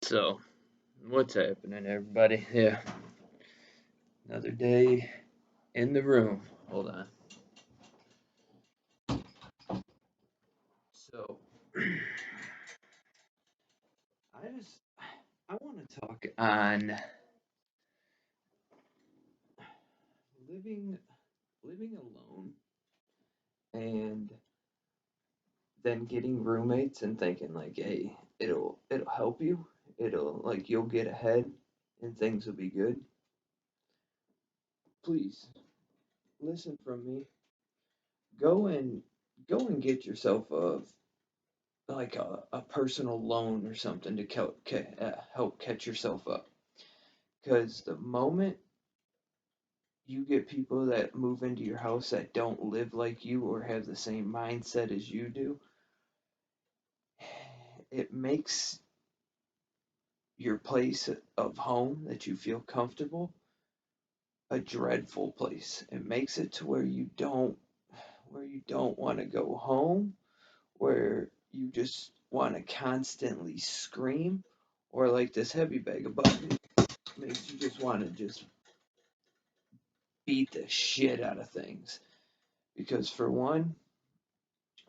So, what's happening, everybody? Yeah, another day in the room. Hold on. So, I just I want to talk on living living alone and then getting roommates and thinking like, hey, it'll help you. It'll like you'll get ahead and things will be good. Please listen from me. Go and go and get yourself a personal loan or something to help catch yourself up. Because the moment you get people that move into your house that don't live like you or have the same mindset as you do, it makes your place of home that you feel comfortable a dreadful place. It makes it to where you don't want to go home, where you just want to constantly scream, or like this heavy bag above me makes you just want to just beat the shit out of things. Because for one,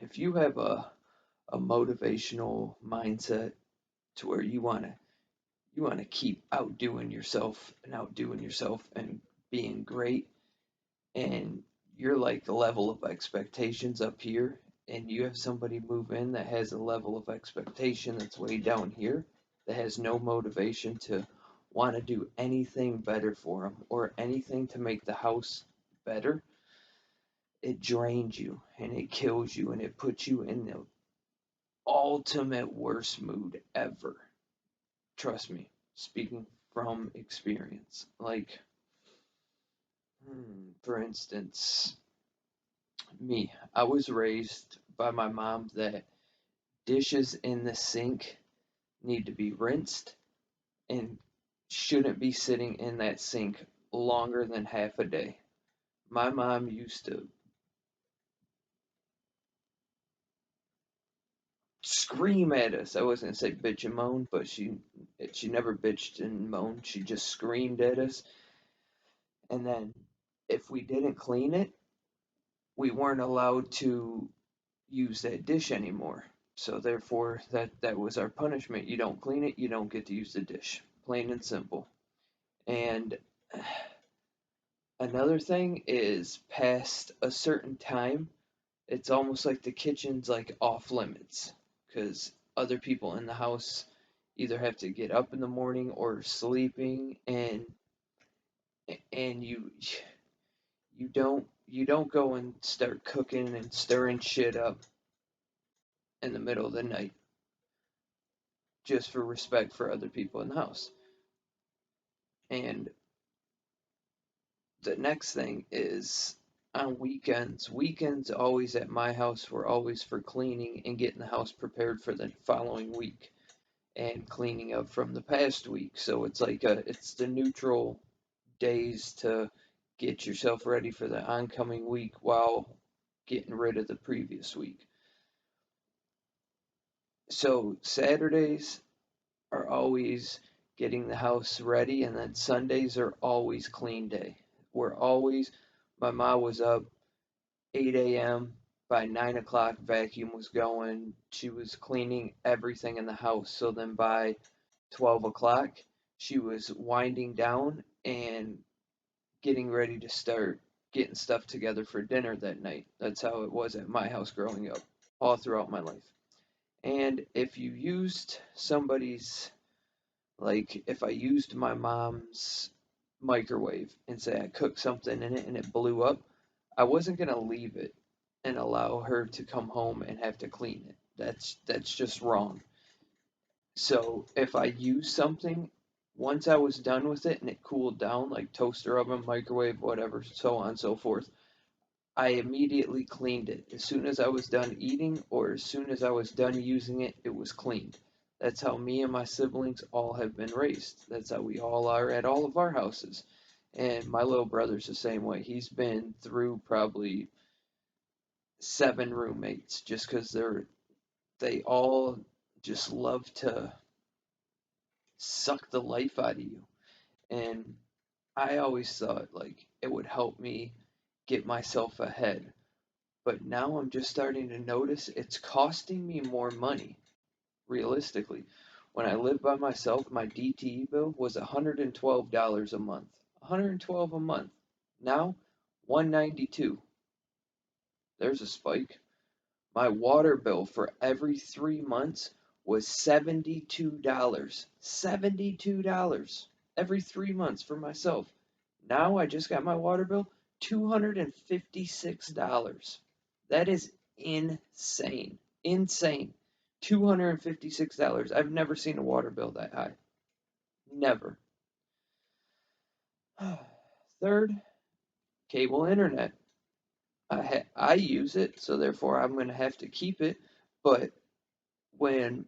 if you have a motivational mindset to where you want to keep outdoing yourself and being great, and you're like the level of expectations up here, and you have somebody move in that has a level of expectation that's way down here, that has no motivation to want to do anything better for them or anything to make the house better. It drains you and it kills you and it puts you in the ultimate worst mood ever. Trust me, speaking from experience. Like, for instance, me, I was raised by my mom that dishes in the sink need to be rinsed and shouldn't be sitting in that sink longer than half a day. My mom used to scream at us. I wasn't gonna say bitch and moan, but she never bitched and moaned. She just screamed at us. And then if we didn't clean it, we weren't allowed to use that dish anymore. So therefore, that was our punishment. You don't clean it, you don't get to use the dish. Plain and simple. And another thing is past a certain time, it's almost like the kitchen's like off limits because other people in the house either have to get up in the morning or sleeping, and you don't go and start cooking and stirring shit up in the middle of the night just for respect for other people in the house. And the next thing is on weekends. Weekends always at my house were always for cleaning and getting the house prepared for the following week and cleaning up from the past week. So it's the neutral days to get yourself ready for the oncoming week while getting rid of the previous week. So Saturdays are always getting the house ready, and then Sundays are always clean day. My mom was up 8 a.m. By 9 o'clock, vacuum was going. She was cleaning everything in the house. So then by 12 o'clock, she was winding down and getting ready to start getting stuff together for dinner that night. That's how it was at my house growing up, all throughout my life. And if you used somebody's, like if I used my mom's microwave and say I cooked something in it and it blew up, I wasn't going to leave it and allow her to come home and have to clean it. That's just wrong. So if I use something, once I was done with it and it cooled down, like toaster oven, microwave, whatever, so on and so forth, I immediately cleaned it. As soon as I was done eating or as soon as I was done using it, it was cleaned. That's how me and my siblings all have been raised. That's how we all are at all of our houses. And my little brother's the same way. He's been through probably 7 roommates just because they all just love to suck the life out of you. And I always thought like it would help me get myself ahead. But now I'm just starting to notice it's costing me more money, realistically. When I lived by myself, my DTE bill was $112 a month. 112 a month. Now, 192. There's a spike. My water bill for every 3 months was $72. $72 every 3 months for myself. Now I just got my water bill, $256. That is insane. Insane. $256. I've never seen a water bill that high. Never. Third, cable internet. I use it, so therefore I'm going to have to keep it. But when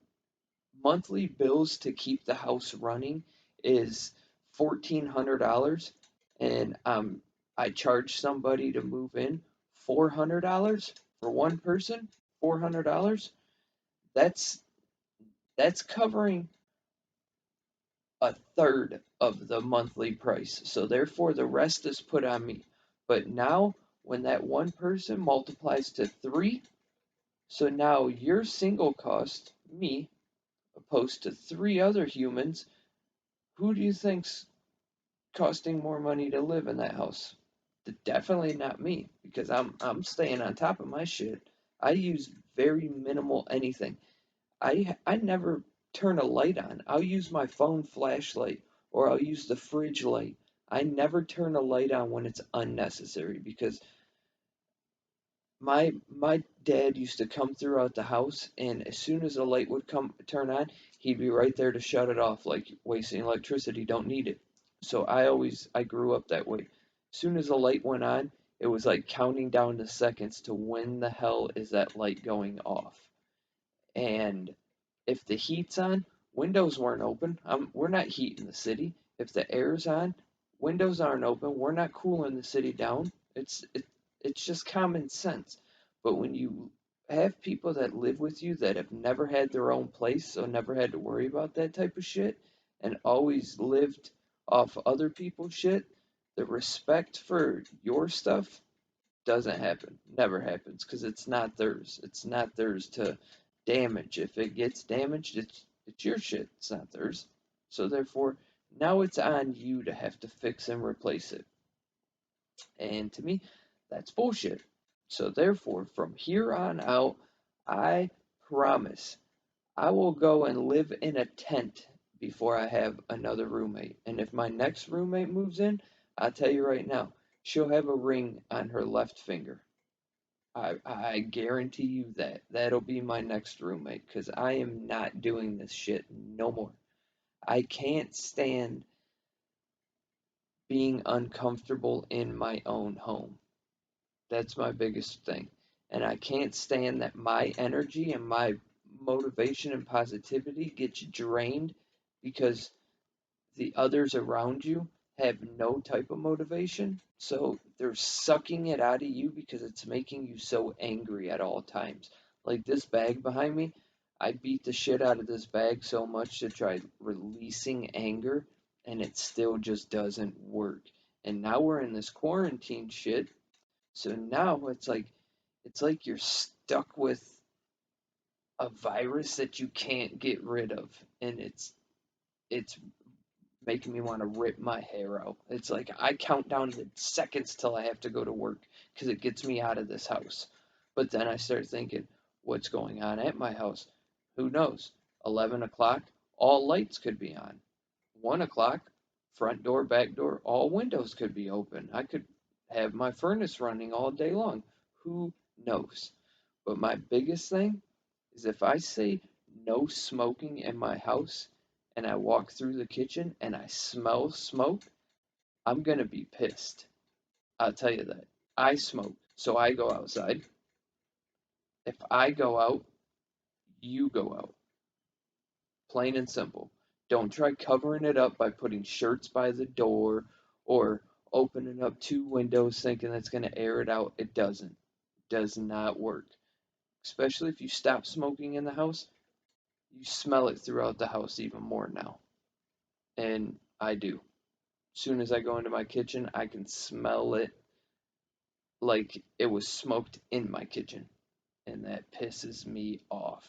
monthly bills to keep the house running is $1,400 and I charge somebody to move in $400 for one person, $400, that's that's covering a third of the monthly price. So therefore the rest is put on me. But now when that one person multiplies to 3, so now your single cost, me, opposed to 3 other humans, who do you think's costing more money to live in that house? Definitely not me, because I'm staying on top of my shit. I use very minimal anything. I never turn a light on. I'll use my phone flashlight or I'll use the fridge light. I never turn a light on when it's unnecessary because my dad used to come throughout the house, and as soon as a light would come turn on, he'd be right there to shut it off, like wasting electricity, don't need it. So I grew up that way. As soon as the light went on, it was like counting down the seconds to when the hell is that light going off. And if the heat's on, windows weren't open. We're not heating the city. If the air's on, windows aren't open. We're not cooling the city down. It's just common sense. But when you have people that live with you that have never had their own place, so never had to worry about that type of shit, and always lived off other people's shit, the respect for your stuff doesn't happen. Never happens because it's not theirs. It's not theirs to damage. If it gets damaged, it's your shit. It's not theirs. So therefore, now it's on you to have to fix and replace it. And to me, that's bullshit. So therefore, from here on out, I promise I will go and live in a tent before I have another roommate. And if my next roommate moves in, I'll tell you right now, she'll have a ring on her left finger. I guarantee you that. That'll be my next roommate because I am not doing this shit no more. I can't stand being uncomfortable in my own home. That's my biggest thing. And I can't stand that my energy and my motivation and positivity gets drained because the others around you have no type of motivation. So they're sucking it out of you because it's making you so angry at all times. Like this bag behind me, I beat the shit out of this bag so much to try releasing anger, and it still just doesn't work. And now we're in this quarantine shit. So now it's like you're stuck with a virus that you can't get rid of, and it's making me want to rip my hair out. It's like I count down the seconds till I have to go to work because it gets me out of this house. But then I start thinking, what's going on at my house? Who knows? 11 o'clock, all lights could be on. 1 o'clock, front door, back door, all windows could be open. I could have my furnace running all day long. Who knows? But my biggest thing is if I say no smoking in my house and I walk through the kitchen and I smell smoke, I'm gonna be pissed. I'll tell you that. I smoke, so I go outside. If I go out, you go out. Plain and simple. Don't try covering it up by putting shirts by the door or opening up 2 windows thinking that's gonna air it out. It doesn't. It does not work. Especially if you stop smoking in the house, you smell it throughout the house even more now. and I do. As soon as I go into my kitchen, I can smell it like it was smoked in my kitchen, and that pisses me off.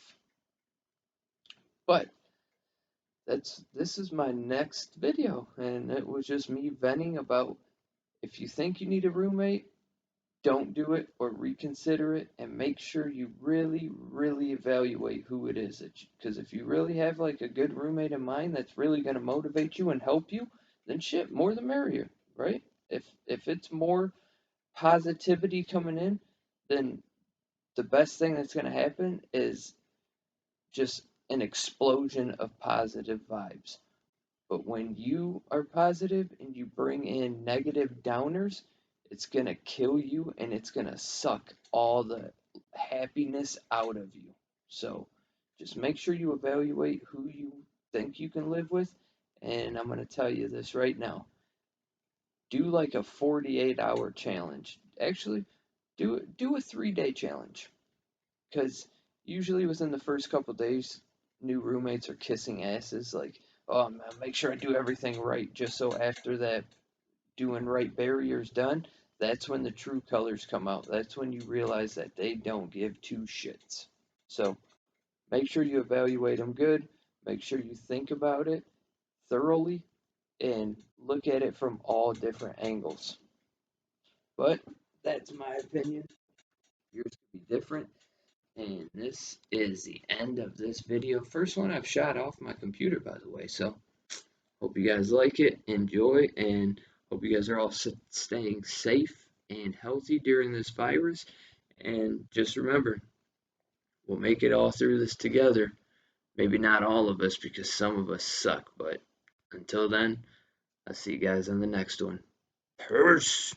But this is my next video, and it was just me venting about if you think you need a roommate, don't do it or reconsider it, and make sure you really, really evaluate who it is. Because if you really have like a good roommate in mind that's really going to motivate you and help you, then shit, more the merrier, right? If it's more positivity coming in, then the best thing that's going to happen is just an explosion of positive vibes. But when you are positive and you bring in negative downers, it's going to kill you and it's going to suck all the happiness out of you. So just make sure you evaluate who you think you can live with. And I'm going to tell you this right now, do like a 48-hour challenge. Actually, do a 3-day challenge, because usually within the first couple days, new roommates are kissing asses like, oh man, make sure I do everything right, just so after that doing right barrier's done, that's when the true colors come out. That's when you realize that they don't give two shits. So make sure you evaluate them good, make sure you think about it thoroughly, and look at it from all different angles. But that's my opinion. Yours could be different. And this is the end of this video. First one I've shot off my computer, by the way. So hope you guys like it, enjoy, and hope you guys are all staying safe and healthy during this virus. And just remember, we'll make it all through this together. Maybe not all of us, because some of us suck. But until then, I'll see you guys on the next one. Peace.